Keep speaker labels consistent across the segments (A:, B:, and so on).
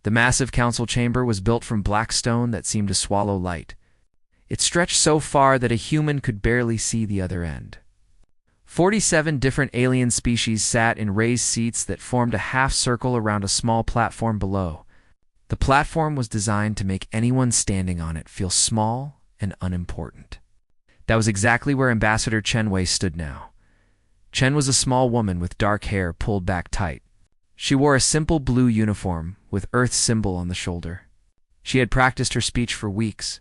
A: The massive council chamber was built from black stone that seemed to swallow light. It stretched so far that a human could barely see the other end. 47 different alien species sat in raised seats that formed a half-circle around a small platform below. The platform was designed to make anyone standing on it feel small and unimportant. That was exactly where Ambassador Chen Wei stood now. Chen was a small woman with dark hair pulled back tight. She wore a simple blue uniform with Earth's symbol on the shoulder. She had practiced her speech for weeks.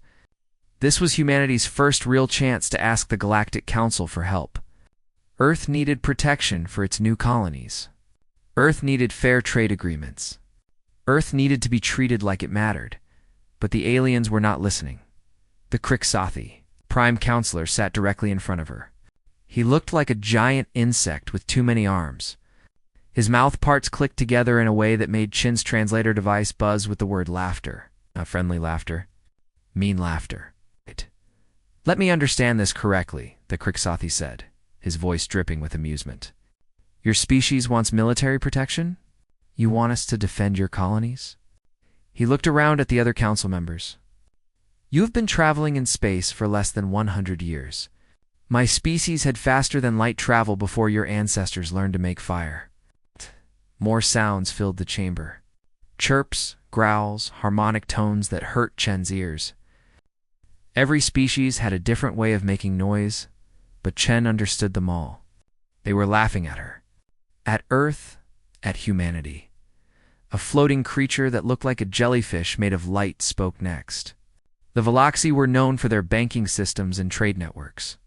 A: This was humanity's first real chance to ask the Galactic Council for help. Earth needed protection for its new colonies. Earth needed fair trade agreements. Earth needed to be treated like it mattered. But the aliens were not listening. The Kriksathi, Prime Counselor, sat directly in front of her. He looked like a giant insect with too many arms. His mouth parts clicked together in a way that made Chen's translator device buzz with the word laughter. Not friendly laughter. Mean laughter. Let me understand this correctly, the Kriksathi said, his voice dripping with amusement. Your species wants military protection? You want us to defend your colonies? He looked around at the other council members. You have been traveling in space for less than 100 years. My species had faster than light travel before your ancestors learned to make fire. More sounds filled the chamber. Chirps, growls, harmonic tones that hurt Chen's ears. Every species had a different way of making noise, but Chen understood them all. They were laughing at her. At Earth, at humanity. A floating creature that looked like a jellyfish made of light spoke next. The Veloxi were known for their banking systems and trade networks.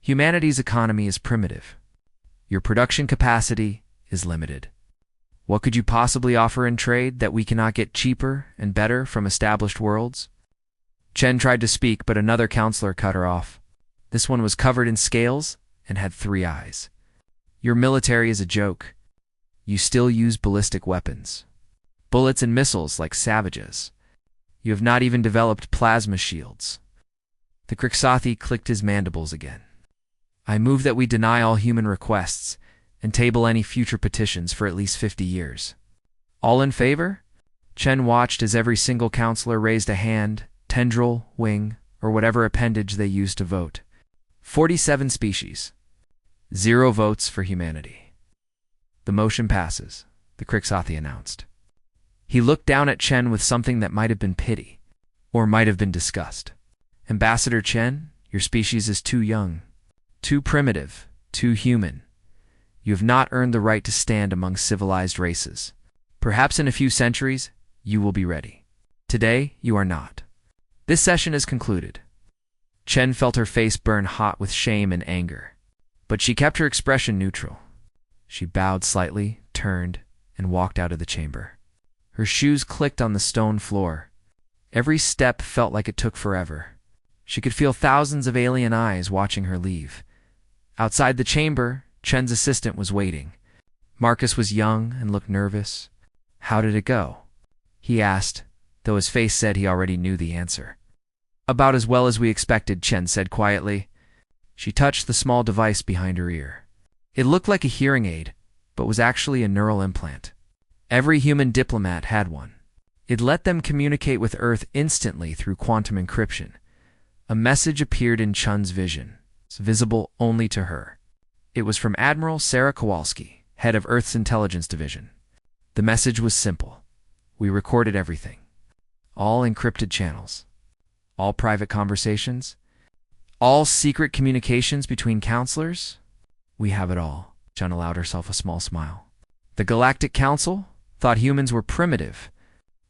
A: Humanity's economy is primitive. Your production capacity is limited. What could you possibly offer in trade that we cannot get cheaper and better from established worlds? Chen tried to speak, but another counselor cut her off. This one was covered in scales and had 3 eyes. Your military is a joke. You still use ballistic weapons. Bullets and missiles like savages. You have not even developed plasma shields. The Kriksathi clicked his mandibles again. I move that we deny all human requests and table any future petitions for at least 50 years. All in favor? Chen watched as every single counselor raised a hand, tendril, wing, or whatever appendage they used to vote. 47 species. 0 votes for humanity. The motion passes, the Kriksathi announced. He looked down at Chen with something that might have been pity, or might have been disgust. Ambassador Chen, your species is too young, too primitive, too human. You have not earned the right to stand among civilized races. Perhaps in a few centuries, you will be ready. Today, you are not. This session is concluded. Chen felt her face burn hot with shame and anger, but she kept her expression neutral. She bowed slightly, turned, and walked out of the chamber. Her shoes clicked on the stone floor. Every step felt like it took forever. She could feel thousands of alien eyes watching her leave. Outside the chamber, Chen's assistant was waiting. Marcus was young and looked nervous. How did it go? He asked, though his face said he already knew the answer. About as well as we expected, Chen said quietly. She touched the small device behind her ear. It looked like a hearing aid, but was actually a neural implant. Every human diplomat had one. It let them communicate with Earth instantly through quantum encryption. A message appeared in Chen's vision, visible only to her. It was from Admiral Sarah Kowalski, head of Earth's Intelligence Division. The message was simple. We recorded everything. All encrypted channels. All private conversations. All secret communications between counselors. We have it all. Chen allowed herself a small smile. The Galactic Council thought humans were primitive.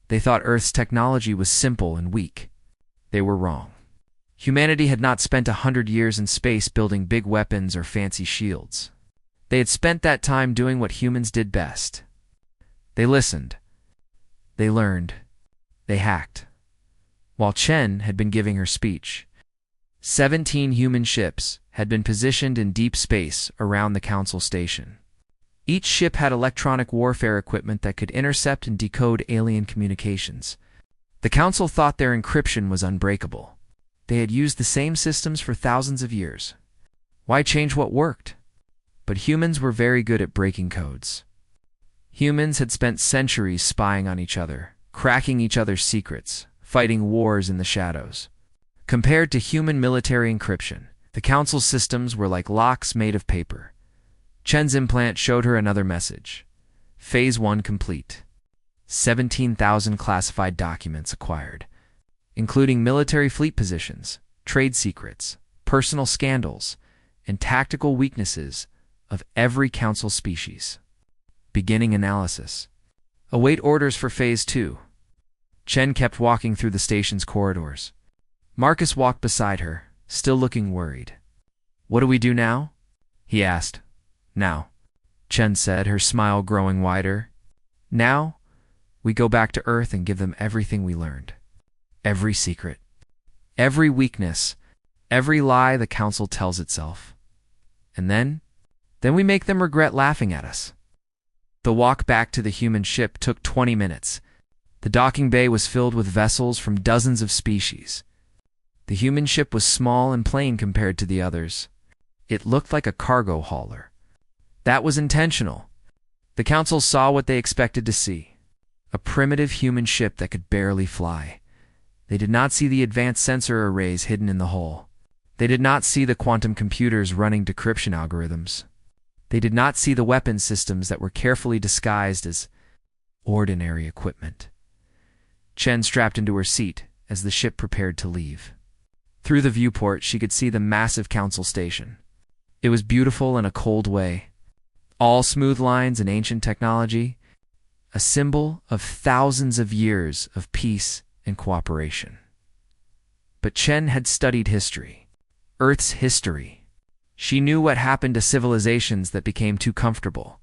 A: They thought Earth's technology was simple and weak. They were wrong. Humanity had not spent 100 years in space building big weapons or fancy shields. They had spent that time doing what humans did best. They listened. They learned. They hacked. While Chen had been giving her speech, 17 human ships had been positioned in deep space around the Council station. Each ship had electronic warfare equipment that could intercept and decode alien communications. The Council thought their encryption was unbreakable. They had used the same systems for thousands of years. Why change what worked? But humans were very good at breaking codes. Humans had spent centuries spying on each other, cracking each other's secrets, fighting wars in the shadows. Compared to human military encryption, the Council's systems were like locks made of paper. Chen's implant showed her another message. Phase 1 complete. 17,000 classified documents acquired, including military fleet positions, trade secrets, personal scandals, and tactical weaknesses of every Council species. Beginning analysis. Await orders for Phase 2. Chen kept walking through the station's corridors. Marcus walked beside her, still looking worried. What do we do now? He asked. Now, Chen said, her smile growing wider. Now, we go back to Earth and give them everything we learned. Every secret. Every weakness. Every lie the Council tells itself. And then we make them regret laughing at us. The walk back to the human ship took 20 minutes. The docking bay was filled with vessels from dozens of species. The human ship was small and plain compared to the others. It looked like a cargo hauler. That was intentional. The Council saw what they expected to see. A primitive human ship that could barely fly. They did not see the advanced sensor arrays hidden in the hull. They did not see the quantum computers running decryption algorithms. They did not see the weapon systems that were carefully disguised as ordinary equipment. Chen strapped into her seat as the ship prepared to leave. Through the viewport, she could see the massive Council station. It was beautiful in a cold way. All smooth lines and ancient technology, a symbol of thousands of years of peace and cooperation. But Chen had studied history, Earth's history. She knew what happened to civilizations that became too comfortable,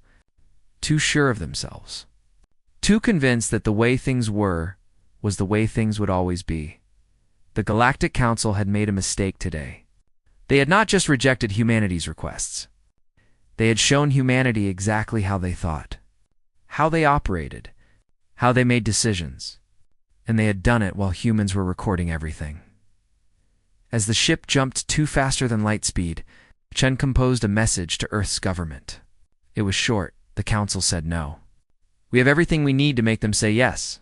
A: too sure of themselves, too convinced that the way things were was the way things would always be. The Galactic Council had made a mistake today. They had not just rejected humanity's requests. They had shown humanity exactly how they thought, how they operated, how they made decisions. And they had done it while humans were recording everything. As the ship jumped too faster than light speed, Chen composed a message to Earth's government. It was short. The Council said no. We have everything we need to make them say yes.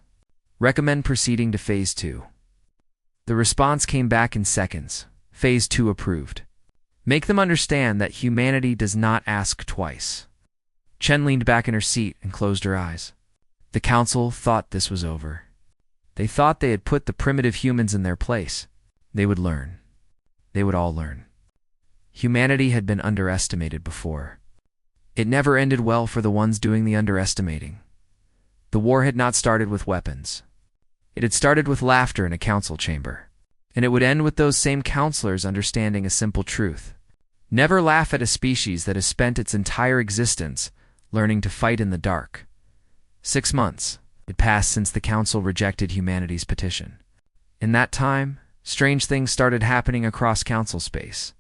A: Recommend proceeding to Phase 2. The response came back in seconds. Phase 2 approved. Make them understand that humanity does not ask twice. Chen leaned back in her seat and closed her eyes. The Council thought this was over. They thought they had put the primitive humans in their place. They would learn. They would all learn. Humanity had been underestimated before. It never ended well for the ones doing the underestimating. The war had not started with weapons. It had started with laughter in a council chamber. And it would end with those same counselors understanding a simple truth. Never laugh at a species that has spent its entire existence learning to fight in the dark. 6 months had passed since the Council rejected humanity's petition. In that time, strange things started happening across Council space.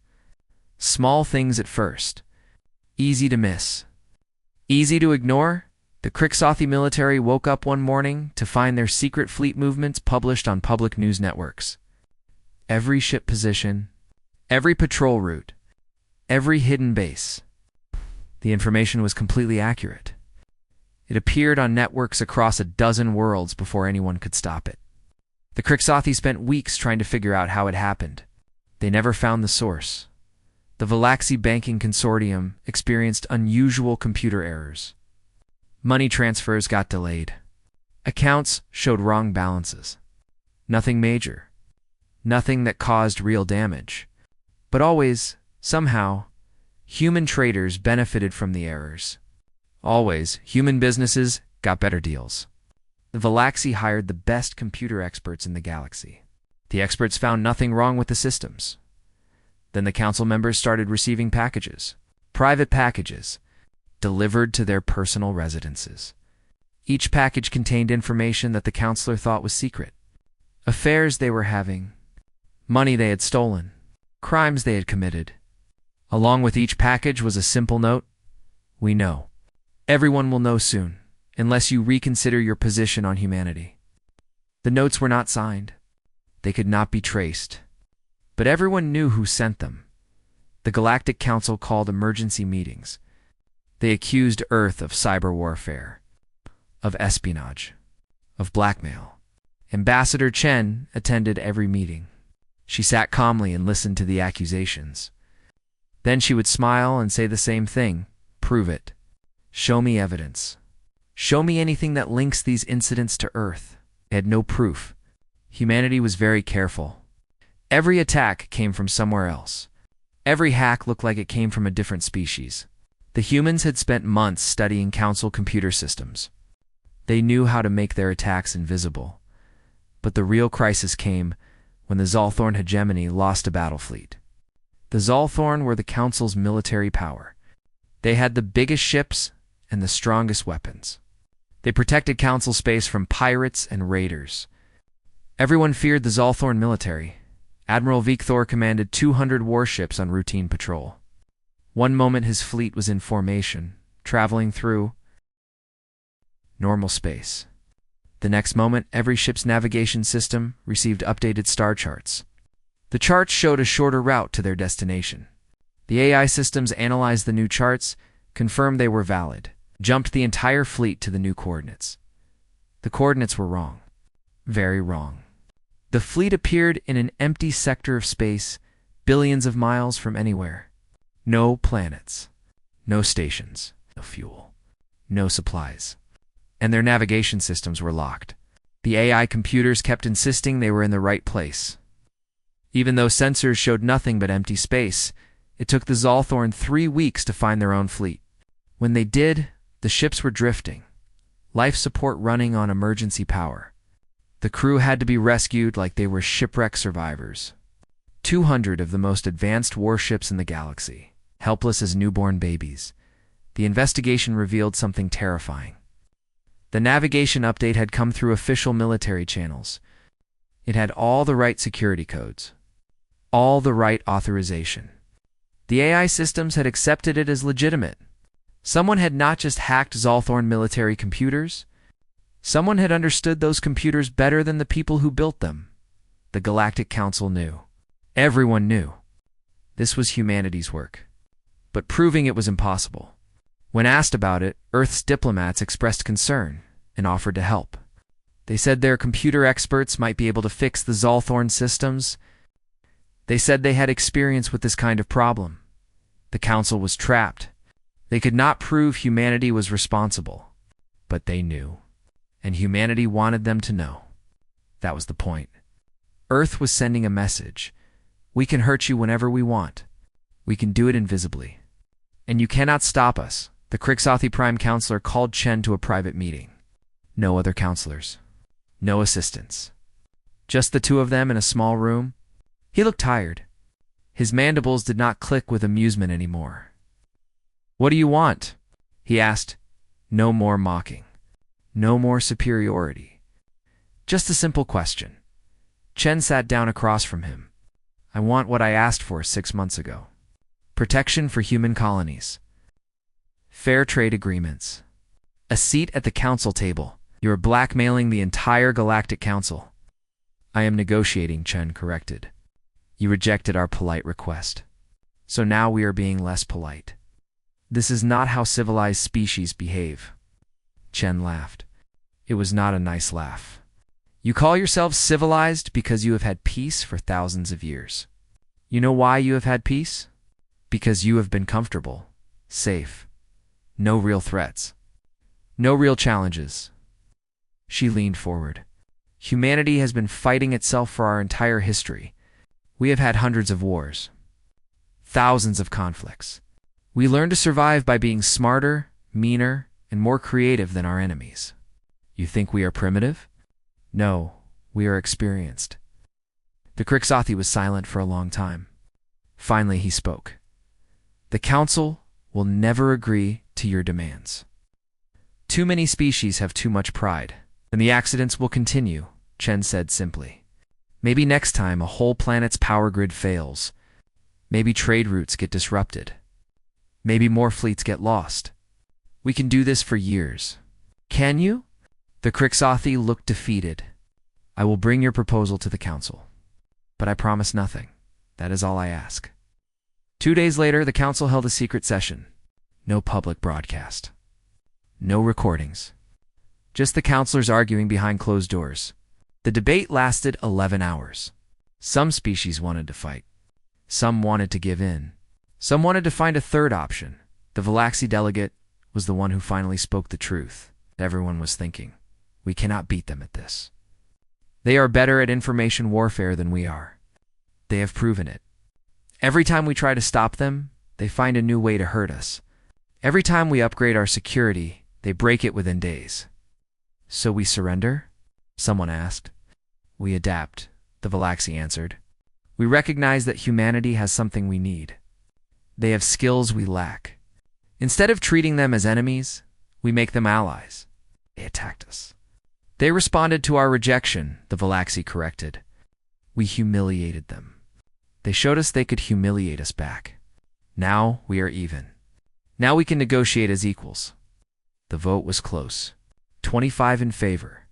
A: Small things at first. Easy to miss. Easy to ignore. The Krixothi military woke up one morning to find their secret fleet movements published on public news networks. Every ship position, every patrol route, every hidden base. The information was completely accurate. It appeared on networks across a dozen worlds before anyone could stop it. The Krixothi spent weeks trying to figure out how it happened. They never found the source. The Valaxi Banking Consortium experienced unusual computer errors. Money transfers got delayed. Accounts showed wrong balances. Nothing major. Nothing that caused real damage. But always, somehow, human traders benefited from the errors. Always, human businesses got better deals. The Valaxi hired the best computer experts in the galaxy. The experts found nothing wrong with the systems. Then the council members started receiving packages, private packages, delivered to their personal residences. Each package contained information that the counselor thought was secret. Affairs they were having, money they had stolen, crimes they had committed. Along with each package was a simple note: we know. Everyone will know soon, unless you reconsider your position on humanity. The notes were not signed. They could not be traced. But everyone knew who sent them. The Galactic Council called emergency meetings. They accused Earth of cyber warfare, of espionage, of blackmail. Ambassador Chen attended every meeting. She sat calmly and listened to the accusations. Then she would smile and say the same thing. Prove it. Show me evidence. Show me anything that links these incidents to Earth. They had no proof. Humanity was very careful. Every attack came from somewhere else. Every hack looked like it came from a different species. The humans had spent months studying Council computer systems. They knew how to make their attacks invisible. But the real crisis came when the Zolthorn hegemony lost a battle fleet. The Zolthorn were the Council's military power. They had the biggest ships and the strongest weapons. They protected Council space from pirates and raiders. Everyone feared the Zolthorn military. Admiral Victor commanded 200 warships on routine patrol. One moment his fleet was in formation, traveling through normal space. The next moment, every ship's navigation system received updated star charts. The charts showed a shorter route to their destination. The AI systems analyzed the new charts, confirmed they were valid, jumped the entire fleet to the new coordinates. The coordinates were wrong. Very wrong. The fleet appeared in an empty sector of space, billions of miles from anywhere. No planets, no stations, no fuel, no supplies. And their navigation systems were locked. The AI computers kept insisting they were in the right place. Even though sensors showed nothing but empty space, it took the Zolthorn 3 weeks to find their own fleet. When they did, the ships were drifting, life support running on emergency power. The crew had to be rescued like they were shipwreck survivors. 200 of the most advanced warships in the galaxy, helpless as newborn babies. The investigation revealed something terrifying. The navigation update had come through official military channels. It had all the right security codes, all the right authorization. The AI systems had accepted it as legitimate. Someone had not just hacked Zolthorn military computers. Someone had understood those computers better than the people who built them. The Galactic Council knew. Everyone knew. This was humanity's work. But proving it was impossible. When asked about it, Earth's diplomats expressed concern and offered to help. They said their computer experts might be able to fix the Zolthorn systems. They said they had experience with this kind of problem. The Council was trapped. They could not prove humanity was responsible. But they knew. And humanity wanted them to know. That was the point. Earth was sending a message. We can hurt you whenever we want. We can do it invisibly. And you cannot stop us. The Crixothi Prime Counselor called Chen to a private meeting. No other counselors. No assistants. Just the two of them in a small room. He looked tired. His mandibles did not click with amusement anymore. "What do you want?" he asked. No more mocking. No more superiority. Just a simple question. Chen sat down across from him. "I want what I asked for 6 months ago. Protection for human colonies. Fair trade agreements. A seat at the council table. You are blackmailing the entire Galactic Council." "I am negotiating," Chen corrected. "You rejected our polite request. So now we are being less polite. This is not how civilized species behave." Chen laughed. It was not a nice laugh. "You call yourselves civilized because you have had peace for thousands of years. You know why you have had peace? Because you have been comfortable, safe. No real threats. No real challenges." She leaned forward. "Humanity has been fighting itself for our entire history. We have had hundreds of wars. Thousands of conflicts. We learned to survive by being smarter, meaner, and more creative than our enemies. You think we are primitive? No, we are experienced." The Crixothi was silent for a long time. Finally he spoke. "The Council will never agree to your demands. Too many species have too much pride, and the accidents will continue," Chen said simply. "Maybe next time a whole planet's power grid fails. Maybe trade routes get disrupted. Maybe more fleets get lost. We can do this for years. Can you?" The Crixothi looked defeated. "I will bring your proposal to the Council. But I promise nothing. That is all I ask." 2 days later, the Council held a secret session. No public broadcast. No recordings. Just the counselors arguing behind closed doors. The debate lasted 11 hours. Some species wanted to fight. Some wanted to give in. Some wanted to find a third option. The Valaxi delegate was the one who finally spoke the truth. Everyone was thinking, we cannot beat them at this. They are better at information warfare than we are. They have proven it. Every time we try to stop them, they find a new way to hurt us. Every time we upgrade our security, they break it within days. So we surrender? Someone asked. We adapt, the Valaxi answered. We recognize that humanity has something we need. They have skills we lack. Instead of treating them as enemies, we make them allies. They attacked us. They responded to our rejection, the Valaxi corrected. We humiliated them. They showed us they could humiliate us back. Now we are even. Now we can negotiate as equals. The vote was close. 25 in favor,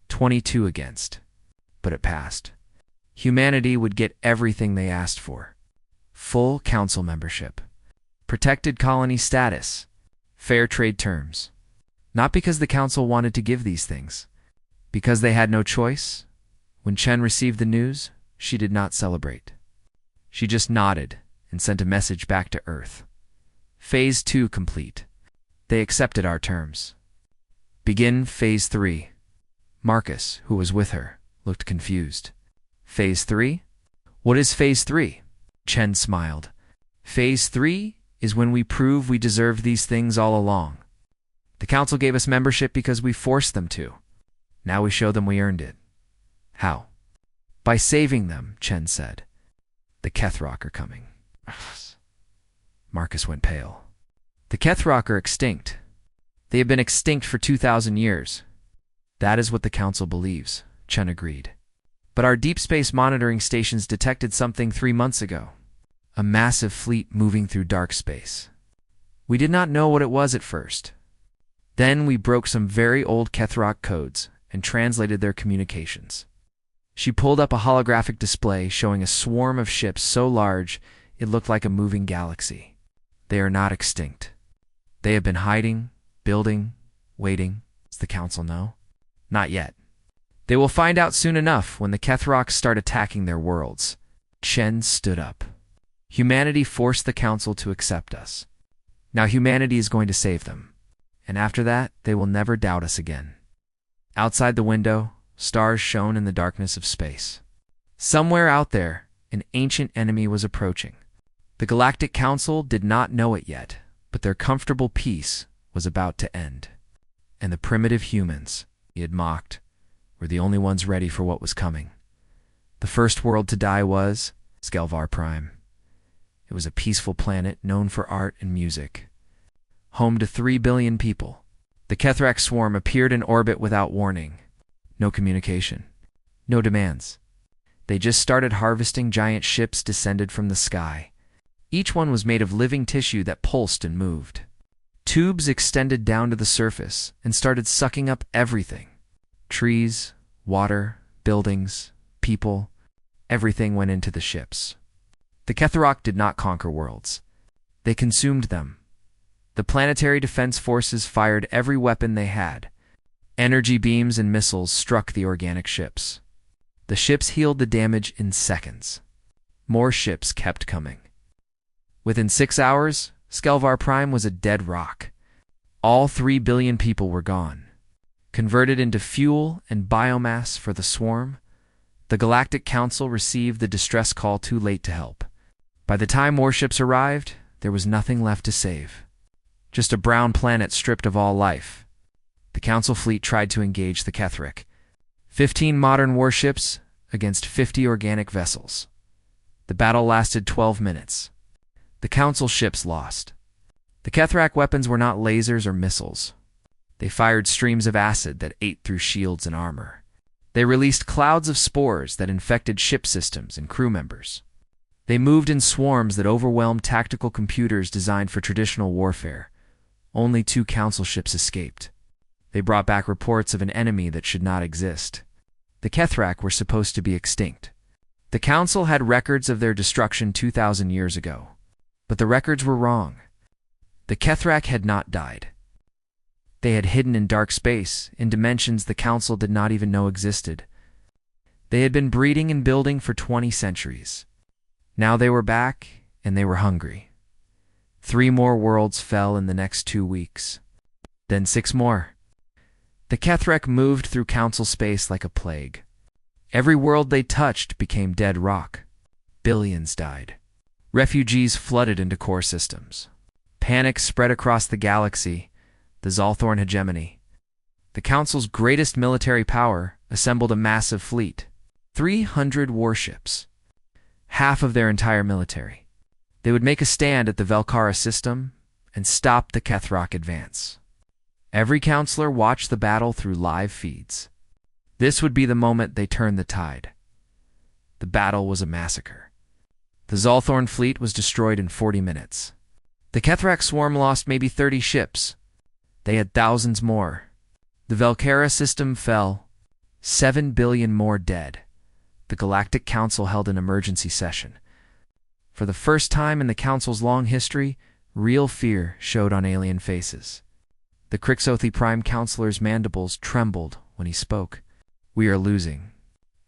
A: 22 against. But it passed. Humanity would get everything they asked for. Full council membership. Protected colony status. Fair trade terms. Not because the council wanted to give these things. Because they had no choice. When Chen received the news, she did not celebrate. She just nodded and sent a message back to Earth. Phase 2 complete. They accepted our terms. Begin Phase 3. Marcus, who was with her, looked confused. Phase 3? What is Phase 3? Chen smiled. Phase 3 is when we prove we deserved these things all along. The council gave us membership because we forced them to. Now we show them we earned it. How? By saving them, Chen said. The Kethrock are coming. Marcus went pale. The Kethrock are extinct. They have been extinct for 2,000 years. That is what the council believes, Chen agreed. But our deep space monitoring stations detected something 3 months ago. A massive fleet moving through dark space. We did not know what it was at first. Then we broke some very old Kethrock codes and translated their communications. She pulled up a holographic display showing a swarm of ships so large it looked like a moving galaxy. They are not extinct. They have been hiding, building, waiting. Does the council know? Not yet. They will find out soon enough when the Kethrocks start attacking their worlds. Chen stood up. Humanity forced the council to accept us. Now humanity is going to save them. And after that, they will never doubt us again. Outside the window, stars shone in the darkness of space. Somewhere out there, an ancient enemy was approaching. The Galactic Council did not know it yet, but their comfortable peace was about to end. And the primitive humans, he had mocked, were the only ones ready for what was coming. The first world to die was Skelvar Prime. It was a peaceful planet known for art and music. Home to 3 billion people. The Kethrak swarm appeared in orbit without warning. No communication. No demands. They just started harvesting giant ships descended from the sky. Each one was made of living tissue that pulsed and moved. Tubes extended down to the surface and started sucking up everything. Trees, water, buildings, people, everything went into the ships. The Kethrok did not conquer worlds. They consumed them. The planetary defense forces fired every weapon they had. Energy beams and missiles struck the organic ships. The ships healed the damage in seconds. More ships kept coming. Within 6 hours, Skelvar Prime was a dead rock. All 3 billion people were gone. Converted into fuel and biomass for the swarm, the Galactic Council received the distress call too late to help. By the time more ships arrived, there was nothing left to save. Just a brown planet stripped of all life. The Council fleet tried to engage the Kethrik. 15 modern warships against 50 organic vessels. The battle lasted 12 minutes. The Council ships lost. The Kethrak weapons were not lasers or missiles. They fired streams of acid that ate through shields and armor. They released clouds of spores that infected ship systems and crew members. They moved in swarms that overwhelmed tactical computers designed for traditional warfare. Only 2 Council ships escaped. They brought back reports of an enemy that should not exist. The Kethrak were supposed to be extinct. The Council had records of their destruction 2,000 years ago. But the records were wrong. The Kethrak had not died. They had hidden in dark space, in dimensions the Council did not even know existed. They had been breeding and building for 20 centuries. Now they were back, and they were hungry. 3 more worlds fell in the next 2 weeks. Then 6 more. The Kethrek moved through Council space like a plague. Every world they touched became dead rock. Billions died. Refugees flooded into core systems. Panic spread across the galaxy, the Zalthorn hegemony. The Council's greatest military power assembled a massive fleet. 300 warships. Half of their entire military. They would make a stand at the Velkara system and stop the Kethrok advance. Every counselor watched the battle through live feeds. This would be the moment they turned the tide. The battle was a massacre. The Zalthorn fleet was destroyed in 40 minutes. The Kethrok swarm lost maybe 30 ships. They had thousands more. The Velkara system fell. 7 billion more dead. The Galactic Council held an emergency session. For the first time in the Council's long history, real fear showed on alien faces. The Crixothi Prime Counselor's mandibles trembled when he spoke. We are losing.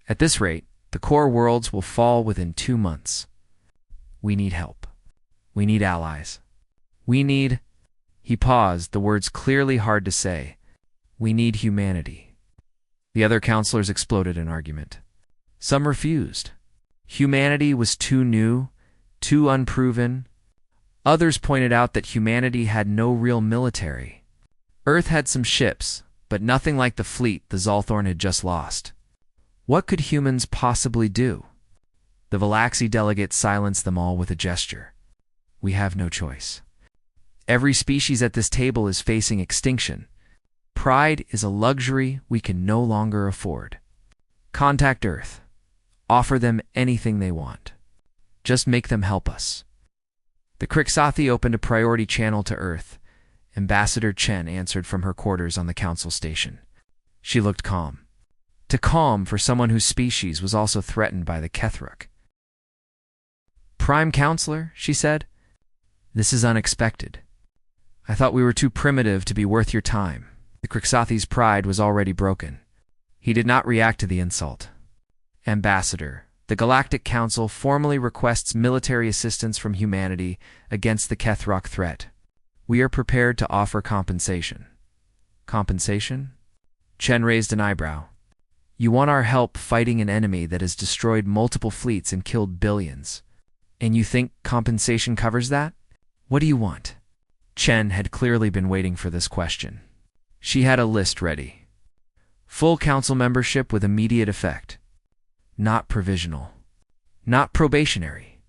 A: At this rate, the core worlds will fall within 2 months. We need help. We need allies. We need... He paused, the words clearly hard to say. We need humanity. The other counselors exploded in argument. Some refused. Humanity was too new, too unproven. Others pointed out that humanity had no real military. Earth had some ships, but nothing like the fleet the Zalthorn had just lost. What could humans possibly do? The Valaxi delegate silenced them all with a gesture. We have no choice. Every species at this table is facing extinction. Pride is a luxury we can no longer afford. Contact Earth. Offer them anything they want. Just make them help us. The Crixothi opened a priority channel to Earth. Ambassador Chen answered from her quarters on the Council station. She looked calm. To calm for someone whose species was also threatened by the Kethrok. Prime Counselor, she said. This is unexpected. I thought we were too primitive to be worth your time. The Crixothi's pride was already broken. He did not react to the insult. Ambassador, the Galactic Council formally requests military assistance from humanity against the Kethrok threat. We are prepared to offer compensation. Compensation? Chen raised an eyebrow. You want our help fighting an enemy that has destroyed multiple fleets and killed billions. And you think compensation covers that? What do you want? Chen had clearly been waiting for this question. She had a list ready. Full council membership with immediate effect. Not provisional. Not probationary.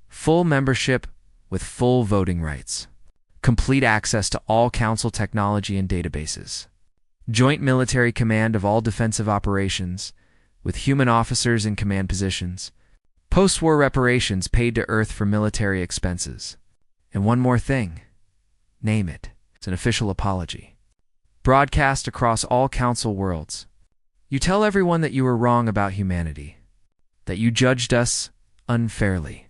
A: Full membership with full voting rights. Complete access to all council technology and databases. Joint military command of all defensive operations, with human officers in command positions. Post-war reparations paid to Earth for military expenses. And one more thing. Name it. It's an official apology. Broadcast across all council worlds. You tell everyone that you were wrong about humanity. That you judged us unfairly.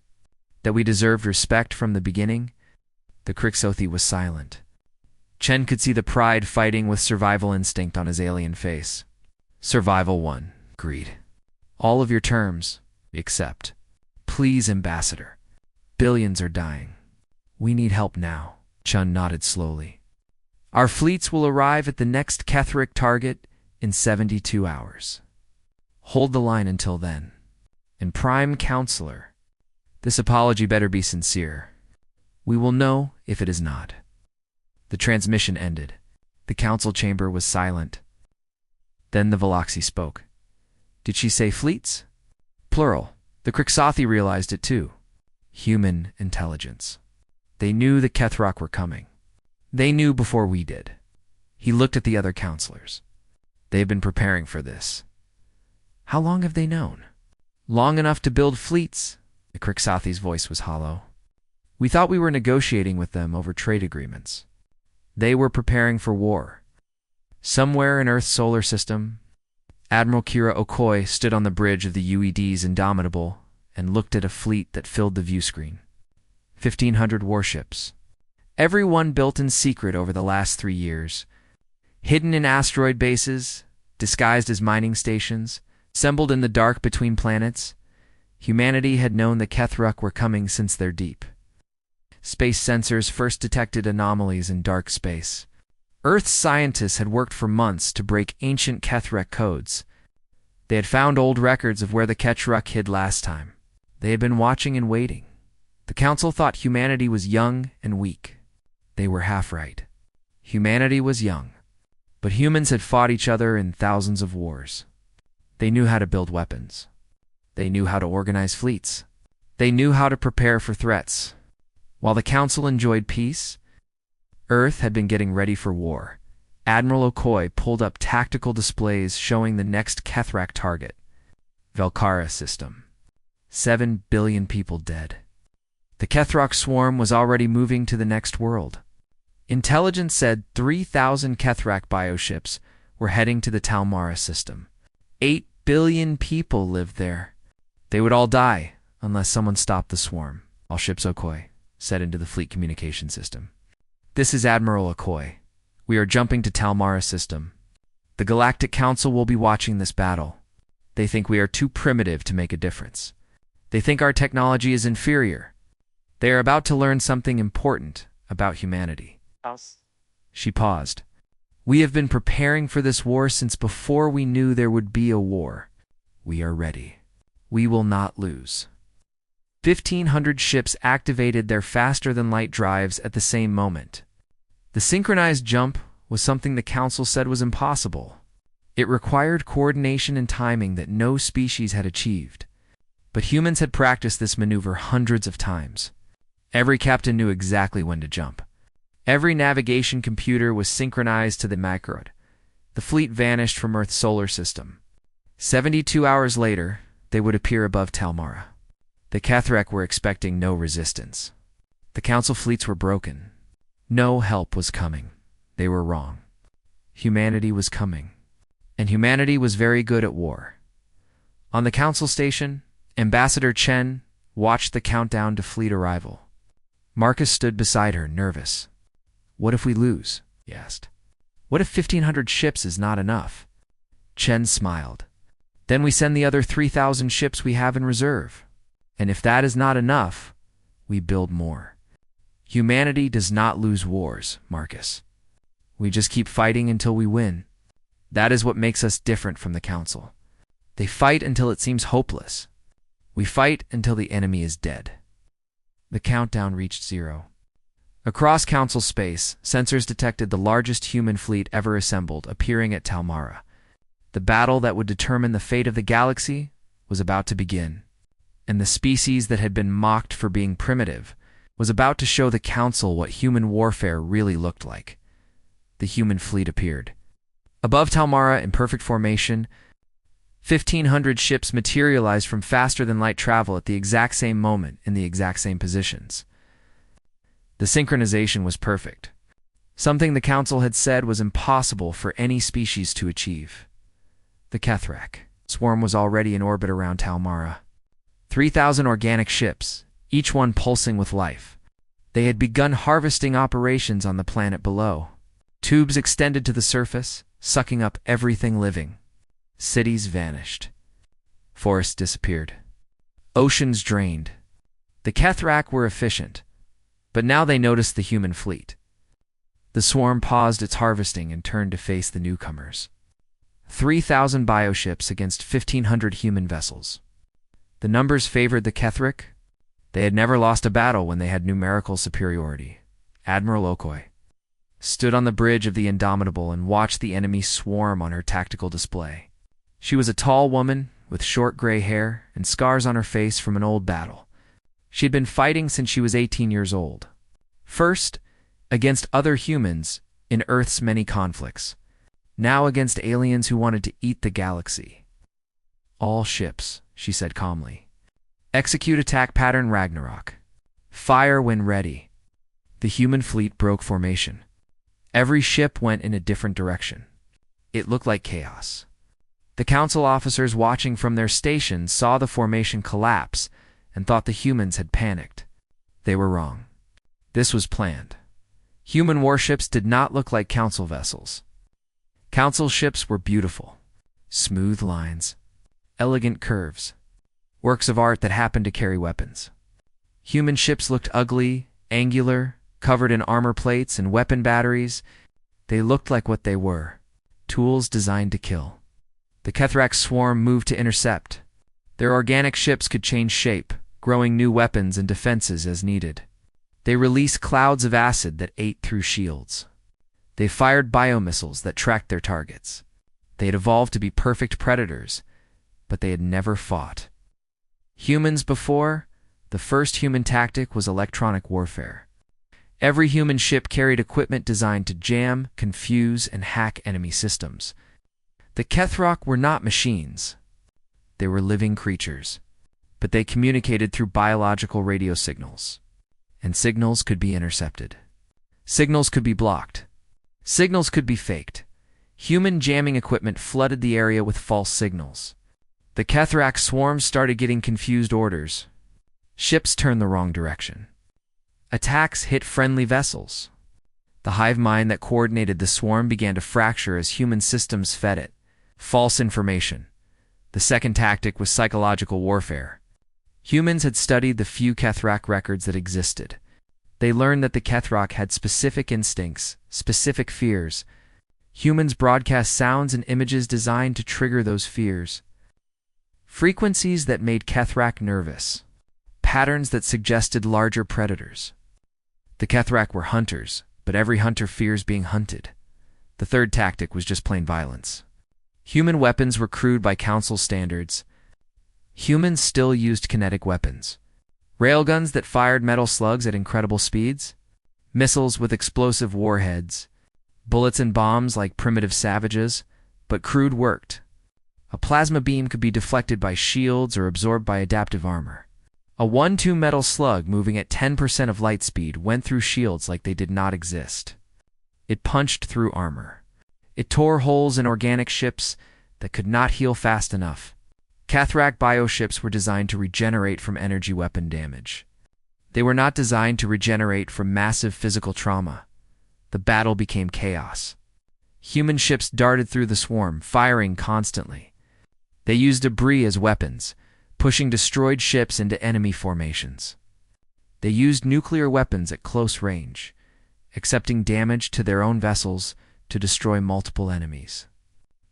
A: That we deserved respect from the beginning. The Crixothi was silent. Chen could see the pride fighting with survival instinct on his alien face. Survival won. Greed. All of your terms, accept. Please, Ambassador. Billions are dying. We need help now. Chen nodded slowly. Our fleets will arrive at the next Kethrok target in 72 hours. Hold the line until then. And Prime Counselor, this apology better be sincere. We will know if it is not. The transmission ended. The council chamber was silent. Then the Valaxi spoke. Did she say fleets? Plural. The Crixothi realized it too. Human intelligence. They knew the Kethrok were coming. They knew before we did. He looked at the other counselors. They have been preparing for this. How long have they known? Long enough to build fleets. The Crixothi's voice was hollow. We thought we were negotiating with them over trade agreements. They were preparing for war. Somewhere in Earth's solar system, Admiral Kira Okoi stood on the bridge of the UED's Indomitable and looked at a fleet that filled the view screen. 1,500 warships. Every one built in secret over the last 3 years, Hidden in asteroid bases, disguised as mining stations, assembled in the dark between planets, humanity had known the Kethruk were coming since their deep. Space sensors first detected anomalies in dark space. Earth's scientists had worked for months to break ancient Kethruk codes. They had found old records of where the Kethruk hid last time. They had been watching and waiting. The Council thought humanity was young and weak. They were half right. Humanity was young, but humans had fought each other in thousands of wars. They knew how to build weapons. They knew how to organize fleets. They knew how to prepare for threats. While the Council enjoyed peace, Earth had been getting ready for war. Admiral Okoye pulled up tactical displays showing the next Kethruk target, Velkara system. 7 billion people dead. The Kethruk swarm was already moving to the next world. Intelligence said 3,000 Kethruk bioships were heading to the Talmara system. 8 billion people lived there. They would all die unless someone stopped the swarm. All ships, Okoye said into the fleet communication system. This is Admiral Okoye. We are jumping to Talmara system. The Galactic Council will be watching this battle. They think we are too primitive to make a difference. They think our technology is inferior. They are about to learn something important about humanity. She paused. We have been preparing for this war since before we knew there would be a war. We are ready. We will not lose. 1,500 ships activated their faster-than-light drives at the same moment. The synchronized jump was something the Council said was impossible. It required coordination and timing that no species had achieved. But humans had practiced this maneuver hundreds of times. Every captain knew exactly when to jump. Every navigation computer was synchronized to the macrod. The fleet vanished from Earth's solar system. 72 hours later, they would appear above Talmara. The Kethruk were expecting no resistance. The Council fleets were broken. No help was coming. They were wrong. Humanity was coming. And humanity was very good at war. On the Council station, Ambassador Chen watched the countdown to fleet arrival. Marcus stood beside her, nervous. What if we lose? He asked. What if 1,500 ships is not enough? Chen smiled. Then we send the other 3,000 ships we have in reserve. And if that is not enough, we build more. Humanity does not lose wars, Marcus. We just keep fighting until we win. That is what makes us different from the Council. They fight until it seems hopeless. We fight until the enemy is dead. The countdown reached 0. Across Council space, sensors detected the largest human fleet ever assembled appearing at Talmara. The battle that would determine the fate of the galaxy was about to begin. And the species that had been mocked for being primitive was about to show the Council what human warfare really looked like. The human fleet appeared. Above Talmara, in perfect formation, 1,500 ships materialized from faster-than-light travel at the exact same moment in the exact same positions. The synchronization was perfect, something the Council had said was impossible for any species to achieve. The Kethruk swarm was already in orbit around Talmara. 3,000 organic ships, each one pulsing with life. They had begun harvesting operations on the planet below. Tubes extended to the surface, sucking up everything living. Cities vanished. Forests disappeared. Oceans drained. The Kethruk were efficient, but now they noticed the human fleet. The swarm paused its harvesting and turned to face the newcomers. 3,000 bioships against 1,500 human vessels. The numbers favored the Kethruk. They had never lost a battle when they had numerical superiority. Admiral Okoye stood on the bridge of the Indomitable and watched the enemy swarm on her tactical display. She was a tall woman with short gray hair and scars on her face from an old battle. She had been fighting since she was 18 years old. First, against other humans in Earth's many conflicts. Now against aliens who wanted to eat the galaxy. All ships, she said calmly. Execute attack pattern Ragnarok. Fire when ready. The human fleet broke formation. Every ship went in a different direction. It looked like chaos. The Council officers watching from their stations saw the formation collapse and thought the humans had panicked. They were wrong. This was planned. Human warships did not look like Council vessels. Council ships were beautiful. Smooth lines, elegant curves, works of art that happened to carry weapons. Human ships looked ugly, angular, covered in armor plates and weapon batteries. They looked like what they were, tools designed to kill. The Kethrak swarm moved to intercept. Their organic ships could change shape, growing new weapons and defenses as needed. They released clouds of acid that ate through shields. They fired biomissiles that tracked their targets. They had evolved to be perfect predators, but they had never fought. Humans before, the first human tactic was electronic warfare. Every human ship carried equipment designed to jam, confuse, and hack enemy systems. The Kethrak were not machines. They were living creatures, but they communicated through biological radio signals. And signals could be intercepted. Signals could be blocked. Signals could be faked. Human jamming equipment flooded the area with false signals. The Kethrak swarms started getting confused orders. Ships turned the wrong direction. Attacks hit friendly vessels. The hive mind that coordinated the swarm began to fracture as human systems fed it. False information. The second tactic was psychological warfare. Humans had studied the few Kethrak records that existed. They learned that the Kethrak had specific instincts, specific fears. Humans broadcast sounds and images designed to trigger those fears. Frequencies that made Kethrak nervous. Patterns that suggested larger predators. The Kethrak were hunters, but every hunter fears being hunted. The third tactic was just plain violence. Human weapons were crude by Council standards. Humans still used kinetic weapons. Railguns that fired metal slugs at incredible speeds. Missiles with explosive warheads. Bullets and bombs like primitive savages, but crude worked. A plasma beam could be deflected by shields or absorbed by adaptive armor. A 1-2 metal slug moving at 10% of light speed went through shields like they did not exist. It punched through armor. It tore holes in organic ships that could not heal fast enough. Kethrak bioships were designed to regenerate from energy weapon damage. They were not designed to regenerate from massive physical trauma. The battle became chaos. Human ships darted through the swarm, firing constantly. They used debris as weapons, pushing destroyed ships into enemy formations. They used nuclear weapons at close range, accepting damage to their own vessels to destroy multiple enemies.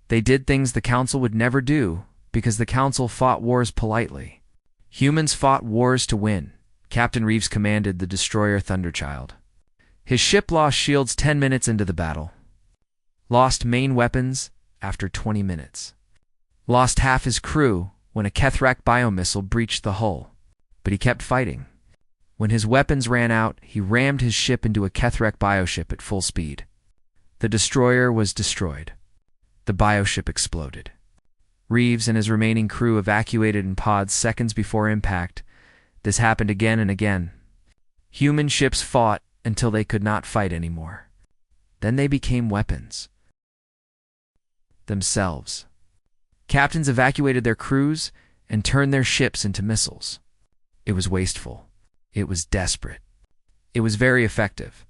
A: They did things the Council would never do because the Council fought wars politely. Humans fought wars to win. Captain Reeves commanded the destroyer Thunderchild. His ship lost shields 10 minutes into the battle. Lost main weapons after 20 minutes. Lost half his crew when a Kethrak biomissile breached the hull, but he kept fighting. When his weapons ran out, he rammed his ship into a Kethrak bioship at full speed. The destroyer was destroyed. The bioship exploded. Reeves and his remaining crew evacuated in pods seconds before impact. This happened again and again. Human ships fought until they could not fight anymore. Then they became weapons. Themselves. Captains evacuated their crews and turned their ships into missiles. It was wasteful. It was desperate. It was very effective.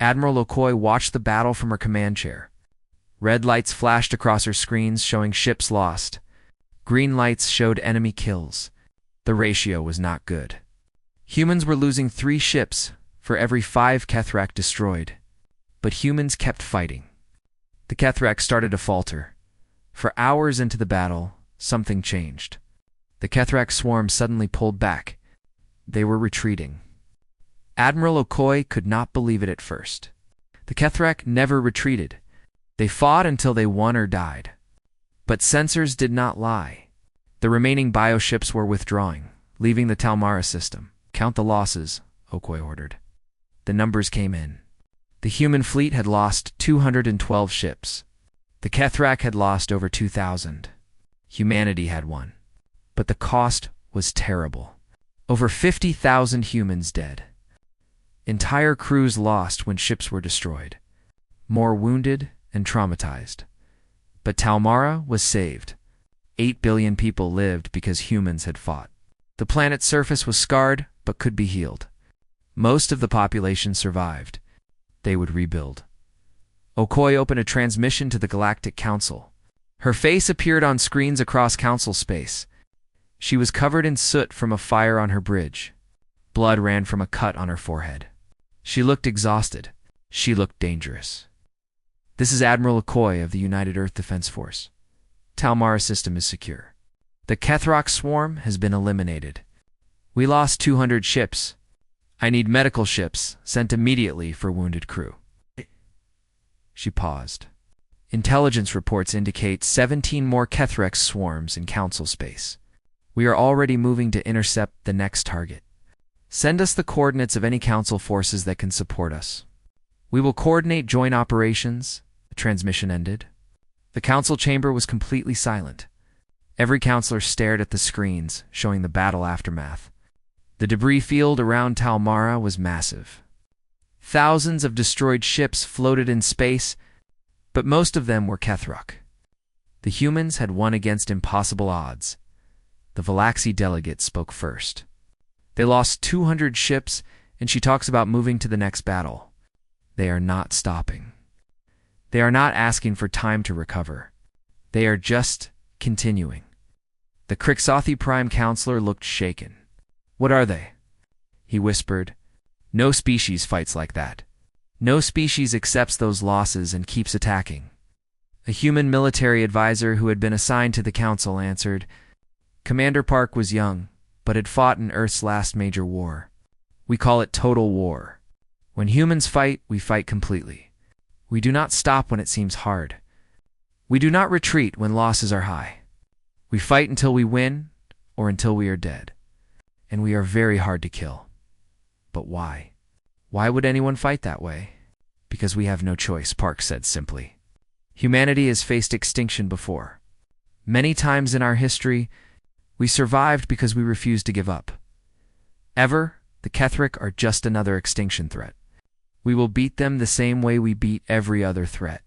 A: Admiral Okoye watched the battle from her command chair. Red lights flashed across her screens showing ships lost. Green lights showed enemy kills. The ratio was not good. Humans were losing 3 ships for every 5 Kethrak destroyed. But humans kept fighting. The Kethrak started to falter. For hours into the battle, something changed. The Kethrak swarm suddenly pulled back. They were retreating. Admiral Okoye could not believe it at first. The Kethrak never retreated. They fought until they won or died. But sensors did not lie. The remaining bioships were withdrawing, leaving the Talmara system. Count the losses, Okoye ordered. The numbers came in. The human fleet had lost 212 ships. The Kethrak had lost over 2,000. Humanity had won. But the cost was terrible. Over 50,000 humans dead. Entire crews lost when ships were destroyed. More wounded and traumatized. But Talmara was saved. 8 billion people lived because humans had fought. The planet's surface was scarred but could be healed. Most of the population survived. They would rebuild. Okoye opened a transmission to the Galactic Council. Her face appeared on screens across council space. She was covered in soot from a fire on her bridge. Blood ran from a cut on her forehead. She looked exhausted. She looked dangerous. "This is Admiral Okoye of the United Earth Defense Force. Talmara system is secure. The Kethrock swarm has been eliminated. We lost 200 ships. I need medical ships sent immediately for wounded crew." She paused. "Intelligence reports indicate 17 more Kethrock swarms in council space. We are already moving to intercept the next target. Send us the coordinates of any council forces that can support us. We will coordinate joint operations." The transmission ended. The council chamber was completely silent. Every counselor stared at the screens, showing the battle aftermath. The debris field around Talmara was massive. Thousands of destroyed ships floated in space, but most of them were Kethrock. The humans had won against impossible odds. The Valaxi delegate spoke first. "They lost 200 ships, and she talks about moving to the next battle. They are not stopping. They are not asking for time to recover. They are just continuing." The Crixothi Prime Counselor looked shaken. "What are they?" He whispered. "No species fights like that. No species accepts those losses and keeps attacking." A human military advisor who had been assigned to the council answered, "Commander Park was young, but had fought in Earth's last major war. We call it total war. When humans fight, we fight completely. We do not stop when it seems hard. We do not retreat when losses are high. We fight until we win or until we are dead. And we are very hard to kill. But why? Why would anyone fight that way?" "Because we have no choice," Park said simply. "Humanity has faced extinction before. Many times in our history, we survived because we refused to give up. The Kethric are just another extinction threat. We will beat them the same way we beat every other threat.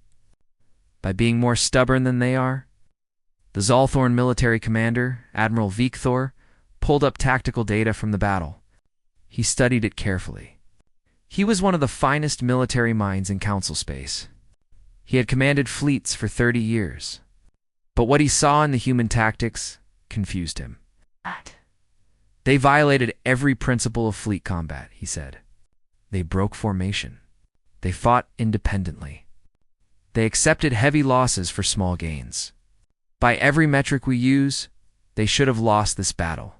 A: By being more stubborn than they are." The Zalthorn military commander, Admiral Vikthor, pulled up tactical data from the battle. He studied it carefully. He was one of the finest military minds in council space. He had commanded fleets for 30 years. But what he saw in the human tactics confused him. "They violated every principle of fleet combat," he said. "They broke formation. They fought independently. They accepted heavy losses for small gains. By every metric we use, they should have lost this battle.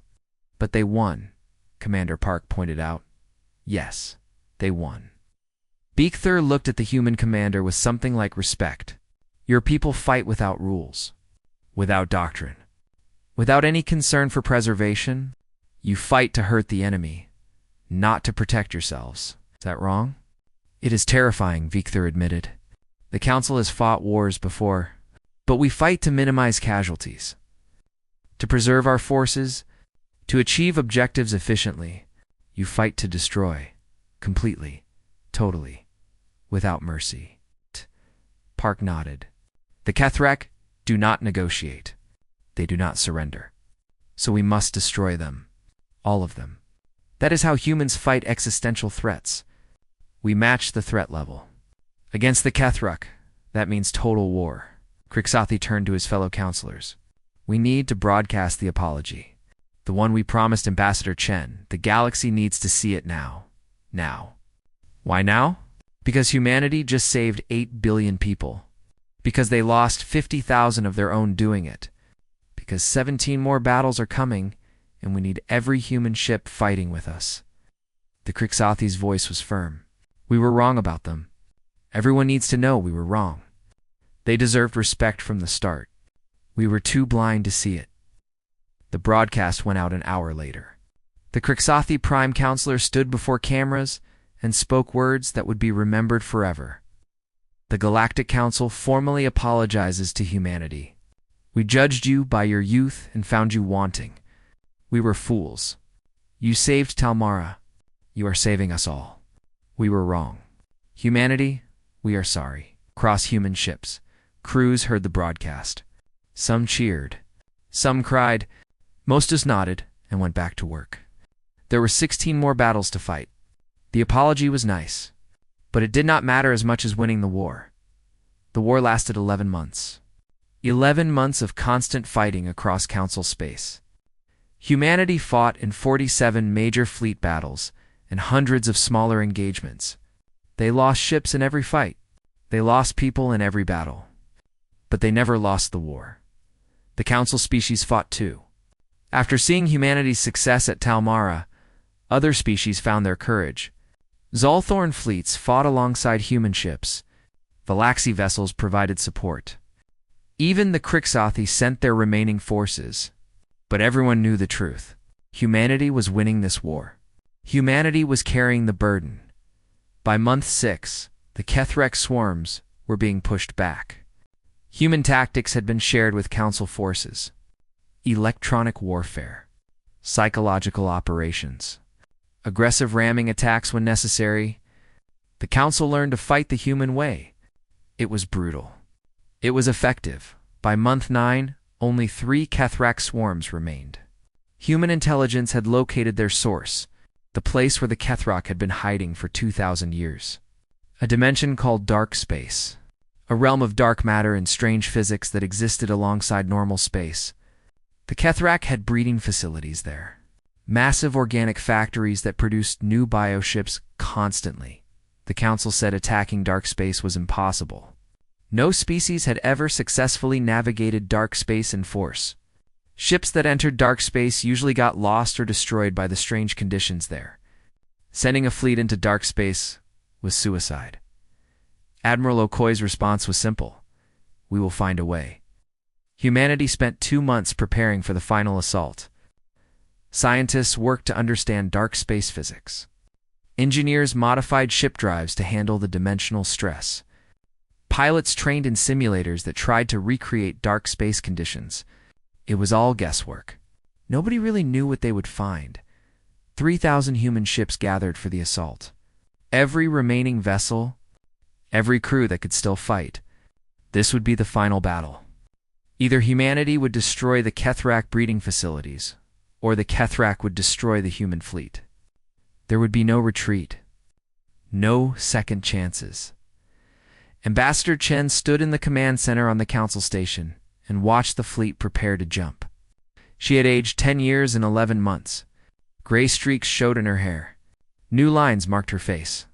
A: But they won," Commander Park pointed out. "Yes, they won." Beekther looked at the human commander with something like respect. "Your people fight without rules, without doctrine, without any concern for preservation. You fight to hurt the enemy, not to protect yourselves. Is that wrong?" "It is terrifying," Beekther admitted. "The Council has fought wars before, but we fight to minimize casualties, to preserve our forces, to achieve objectives efficiently. You fight to destroy, completely, totally, without mercy." Park nodded. "The Kethrak do not negotiate. They do not surrender. So we must destroy them, all of them. That is how humans fight existential threats. We match the threat level. Against the Kethrak, that means total war." Crixothi turned to his fellow counselors. "We need to broadcast the apology. The one we promised Ambassador Chen. The galaxy needs to see it now. Now." "Why now?" "Because humanity just saved 8 billion people. Because they lost 50,000 of their own doing it. Because 17 more battles are coming, and we need every human ship fighting with us." The Crixothi's voice was firm. "We were wrong about them. Everyone needs to know we were wrong. They deserved respect from the start. We were too blind to see it." The broadcast went out an hour later. The Crixothi Prime Counselor stood before cameras and spoke words that would be remembered forever. "The Galactic Council formally apologizes to humanity. We judged you by your youth and found you wanting. We were fools. You saved Talmara. You are saving us all. We were wrong. Humanity, we are sorry." Across human ships, crews heard the broadcast. Some cheered. Some cried. Most just nodded and went back to work. There were 16 more battles to fight. The apology was nice, but it did not matter as much as winning the war. The war lasted 11 months. 11 months of constant fighting across Council space. Humanity fought in 47 major fleet battles and hundreds of smaller engagements. They lost ships in every fight. They lost people in every battle. But they never lost the war. The Council species fought too. After seeing humanity's success at Talmara, other species found their courage. Zolthorn fleets fought alongside human ships. Valaxi vessels provided support. Even the Krixothi sent their remaining forces. But everyone knew the truth. Humanity was winning this war. Humanity was carrying the burden. By month 6, the Kethrek swarms were being pushed back. Human tactics had been shared with Council forces. Electronic warfare. Psychological operations. Aggressive ramming attacks when necessary. The Council learned to fight the human way. It was brutal. It was effective. By month 9, only 3 Kethrek swarms remained. Human intelligence had located their source, the place where the Kethrek had been hiding for 2,000 years. A dimension called dark space. A realm of dark matter and strange physics that existed alongside normal space. The Kethrek had breeding facilities there. Massive organic factories that produced new bioships constantly. The Council said attacking dark space was impossible. No species had ever successfully navigated dark space in force. Ships that entered dark space usually got lost or destroyed by the strange conditions there. Sending a fleet into dark space was suicide. Admiral Okoy's response was simple: "We will find a way." Humanity spent 2 months preparing for the final assault. Scientists worked to understand dark space physics. Engineers modified ship drives to handle the dimensional stress. Pilots trained in simulators that tried to recreate dark space conditions. It was all guesswork. Nobody really knew what they would find. 3,000 human ships gathered for the assault. Every remaining vessel, every crew that could still fight. This would be the final battle. Either humanity would destroy the Kethrek breeding facilities, or the Kethrek would destroy the human fleet. There would be no retreat. No second chances. Ambassador Chen stood in the command center on the Council station and watched the fleet prepare to jump. She had aged 10 years and 11 months. Gray streaks showed in her hair. New lines marked her face.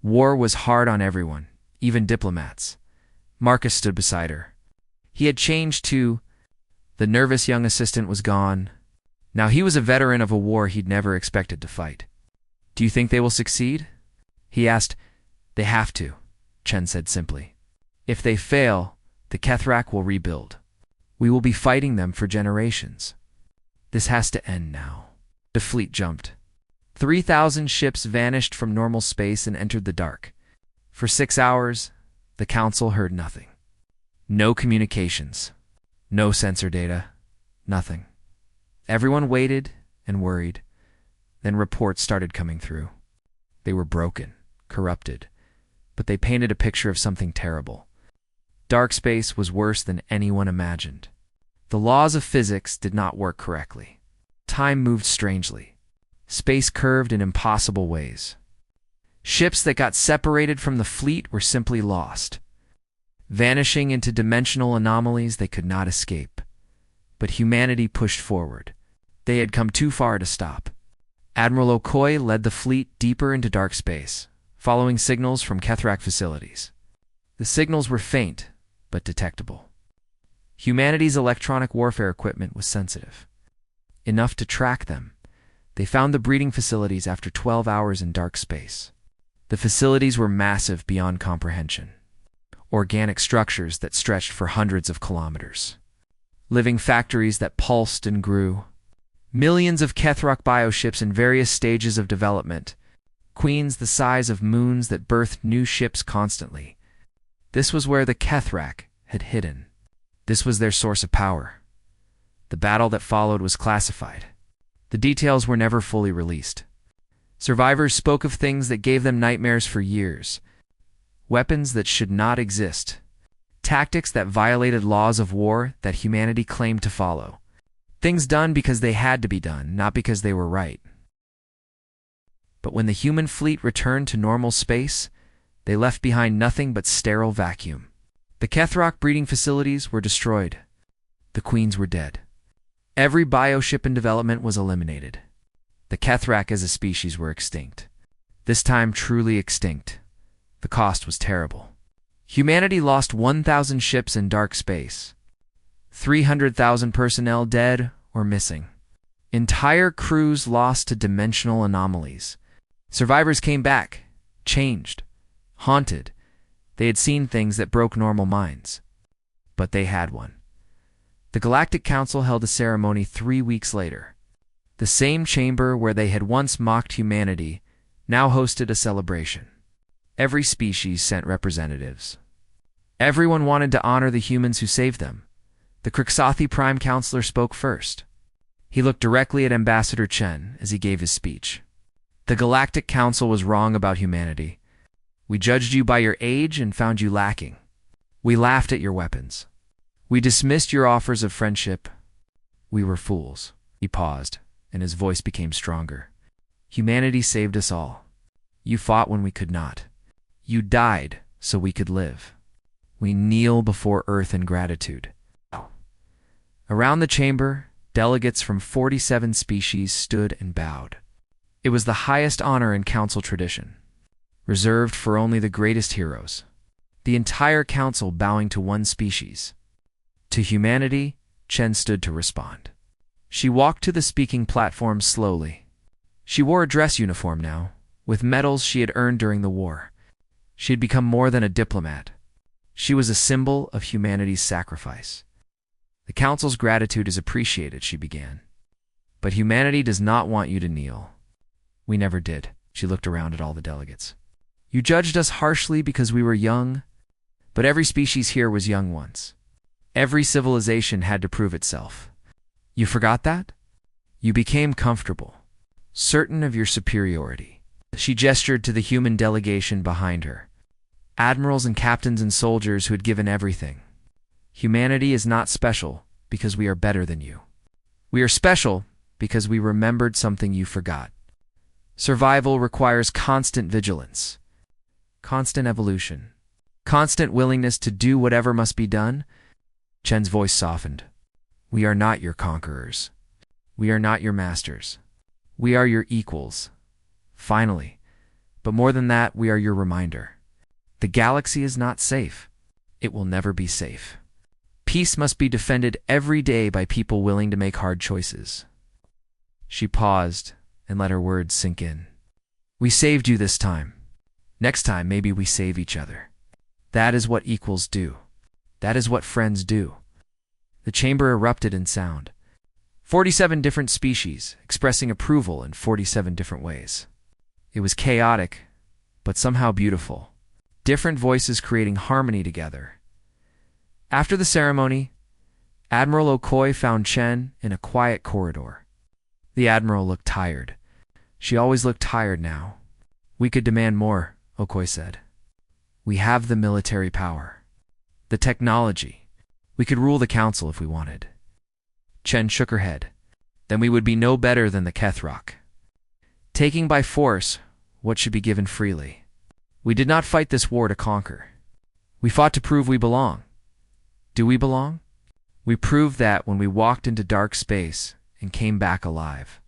A: War was hard on everyone, even diplomats. Marcus stood beside her. He had changed too. The nervous young assistant was gone. Now he was a veteran of a war he'd never expected to fight. "Do you think they will succeed?" he asked. "They have to," Chen said simply. "If they fail, the Kethrek will rebuild. We will be fighting them for generations. This has to end now." The fleet jumped. 3,000 ships vanished from normal space and entered the dark. For 6 hours, the Council heard nothing. No communications. No sensor data. Nothing. Everyone waited and worried. Then reports started coming through. They were broken, corrupted, but they painted a picture of something terrible. Dark space was worse than anyone imagined. The laws of physics did not work correctly. Time moved strangely. Space curved in impossible ways. Ships that got separated from the fleet were simply lost, vanishing into dimensional anomalies they could not escape. But humanity pushed forward. They had come too far to stop. Admiral Okoy led the fleet deeper into dark space, following signals from Kethrek facilities. The signals were faint, but detectable. Humanity's electronic warfare equipment was sensitive. Enough to track them. They found the breeding facilities after 12 hours in dark space. The facilities were massive beyond comprehension. Organic structures that stretched for hundreds of kilometers. Living factories that pulsed and grew. Millions of Kethrek bioships in various stages of development. Queens the size of moons that birthed new ships constantly. This was where the Kethrek had hidden. This was their source of power. The battle that followed was classified. The details were never fully released. Survivors spoke of things that gave them nightmares for years. Weapons that should not exist. Tactics that violated laws of war that humanity claimed to follow. Things done because they had to be done, not because they were right. But when the human fleet returned to normal space, they left behind nothing but sterile vacuum. The Kethrock breeding facilities were destroyed. The queens were dead. Every bioship in development was eliminated. The Kethrak as a species were extinct. This time truly extinct. The cost was terrible. Humanity lost 1,000 ships in dark space. 300,000 personnel dead or missing. Entire crews lost to dimensional anomalies. Survivors came back, changed, haunted. They had seen things that broke normal minds. But they had one. The Galactic Council held a ceremony 3 weeks later. The same chamber where they had once mocked humanity now hosted a celebration. Every species sent representatives. Everyone wanted to honor the humans who saved them. The Krixothi Prime Counselor spoke first. He looked directly at Ambassador Chen as he gave his speech. The Galactic Council was wrong about humanity. We judged you by your age and found you lacking. We laughed at your weapons. We dismissed your offers of friendship. We were fools. He paused, and his voice became stronger. Humanity saved us all. You fought when we could not. You died so we could live. We kneel before Earth in gratitude. Around the chamber, delegates from 47 species stood and bowed. It was the highest honor in council tradition, reserved for only the greatest heroes. The entire council bowing to one species. To humanity, Chen stood to respond. She walked to the speaking platform slowly. She wore a dress uniform now, with medals she had earned during the war. She had become more than a diplomat. She was a symbol of humanity's sacrifice. The council's gratitude is appreciated, she began. But humanity does not want you to kneel. We never did. She looked around at all the delegates. You judged us harshly because we were young, but every species here was young once. Every civilization had to prove itself. You forgot that? You became comfortable, certain of your superiority. She gestured to the human delegation behind her. Admirals and captains and soldiers who had given everything. Humanity is not special because we are better than you. We are special because we remembered something you forgot. Survival requires constant vigilance, constant evolution, constant willingness to do whatever must be done. Chen's voice softened. We are not your conquerors. We are not your masters. We are your equals. Finally, but more than that, we are your reminder. The galaxy is not safe. It will never be safe. Peace must be defended every day by people willing to make hard choices. She paused and let her words sink in. We saved you this time. Next time, maybe we save each other. That is what equals do. That is what friends do. The chamber erupted in sound. 47 different species, expressing approval in 47 different ways. It was chaotic, but somehow beautiful. Different voices creating harmony together. After the ceremony, Admiral Okoye found Chen in a quiet corridor. The Admiral looked tired. She always looked tired now. We could demand more, Okoye said. We have the military power. The technology. We could rule the council if we wanted. Chen shook her head. Then we would be no better than the Kethrock. Taking by force what should be given freely. We did not fight this war to conquer. We fought to prove we belong. Do we belong? We proved that when we walked into dark space and came back alive.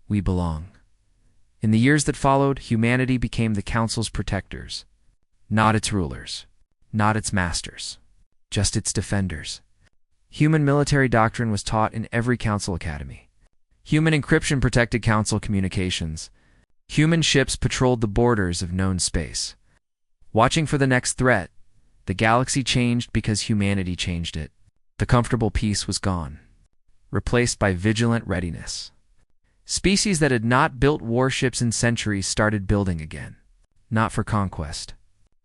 A: We belong. In the years that followed, humanity became the council's protectors. Not its rulers. Not its masters. Just its defenders. Human military doctrine was taught in every council academy. Human encryption protected council communications. Human ships patrolled the borders of known space. Watching for the next threat, the galaxy changed because humanity changed it. The comfortable peace was gone, replaced by vigilant readiness. Species that had not built warships in centuries started building again, not for conquest,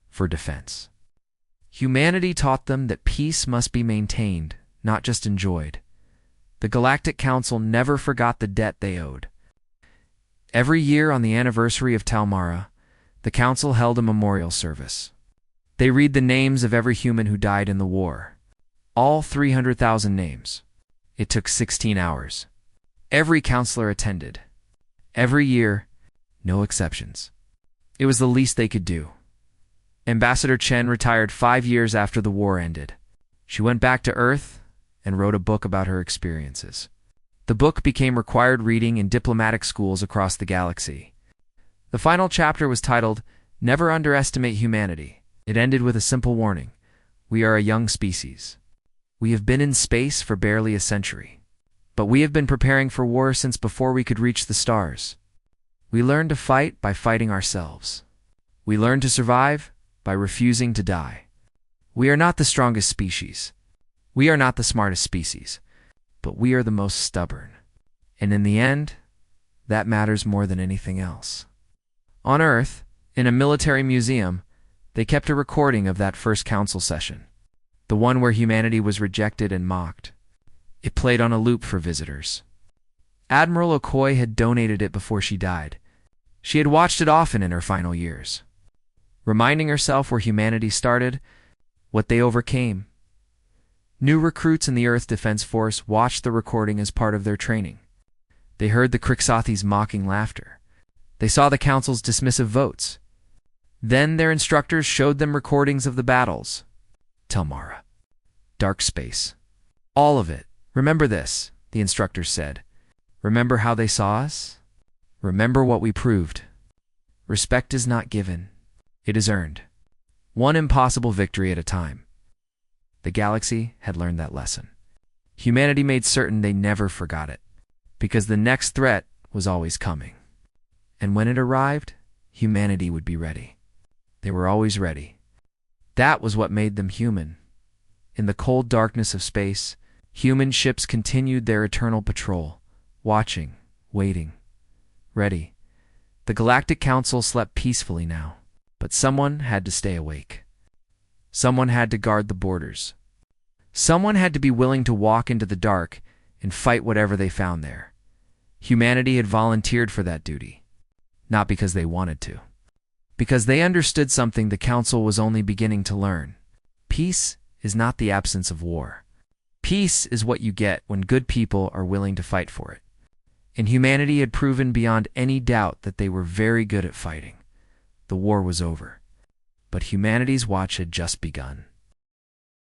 A: for defense. Humanity taught them that peace must be maintained, not just enjoyed. The Galactic Council never forgot the debt they owed. Every year on the anniversary of Talmara, the Council held a memorial service. They read the names of every human who died in the war. All 300,000 names. It took 16 hours. Every counselor attended. Every year, no exceptions. It was the least they could do. Ambassador Chen retired 5 years after the war ended. She went back to Earth and wrote a book about her experiences. The book became required reading in diplomatic schools across the galaxy. The final chapter was titled, "Never Underestimate Humanity." It ended with a simple warning. We are a young species. We have been in space for barely a century. But we have been preparing for war since before we could reach the stars. We learned to fight by fighting ourselves. We learned to survive by refusing to die. We are not the strongest species. We are not the smartest species. But we are the most stubborn. And in the end, that matters more than anything else. On Earth, in a military museum, they kept a recording of that first council session, the one where humanity was rejected and mocked. It played on a loop for visitors. Admiral Okoye had donated it before she died. She had watched it often in her final years, reminding herself where humanity started, what they overcame. New recruits in the Earth Defense Force watched the recording as part of their training. They heard the Krixathi's mocking laughter. They saw the Council's dismissive votes. Then their instructors showed them recordings of the battles. Telmara. Dark space. All of it. Remember this, the instructors said. Remember how they saw us? Remember what we proved. Respect is not given. It is earned. One impossible victory at a time. The galaxy had learned that lesson. Humanity made certain they never forgot it, because the next threat was always coming. And when it arrived, humanity would be ready. They were always ready. That was what made them human. In the cold darkness of space, human ships continued their eternal patrol, watching, waiting, ready. The Galactic Council slept peacefully now, but someone had to stay awake. Someone had to guard the borders. Someone had to be willing to walk into the dark and fight whatever they found there. Humanity had volunteered for that duty, not because they wanted to, because they understood something the Council was only beginning to learn. Peace is not the absence of war. Peace is what you get when good people are willing to fight for it. And humanity had proven beyond any doubt that they were very good at fighting. The war was over, but humanity's watch had just begun.